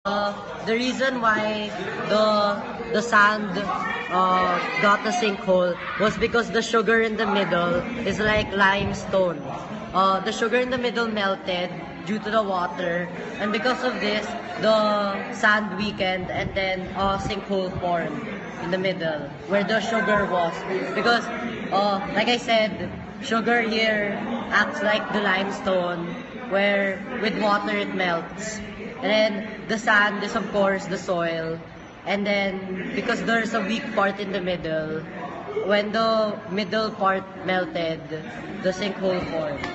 The reason why the sand got a sinkhole was because the sugar in the middle is like limestone. The sugar in the middle melted due to the water, and because of this, the sand weakened, and then a sinkhole formed in the middle where the sugar was. Because, like I said, sugar here acts like the limestone, where with water it melts. And then the sand is of course the soil. And then because there's a weak part in the middle, when the middle part melted, the sinkhole formed.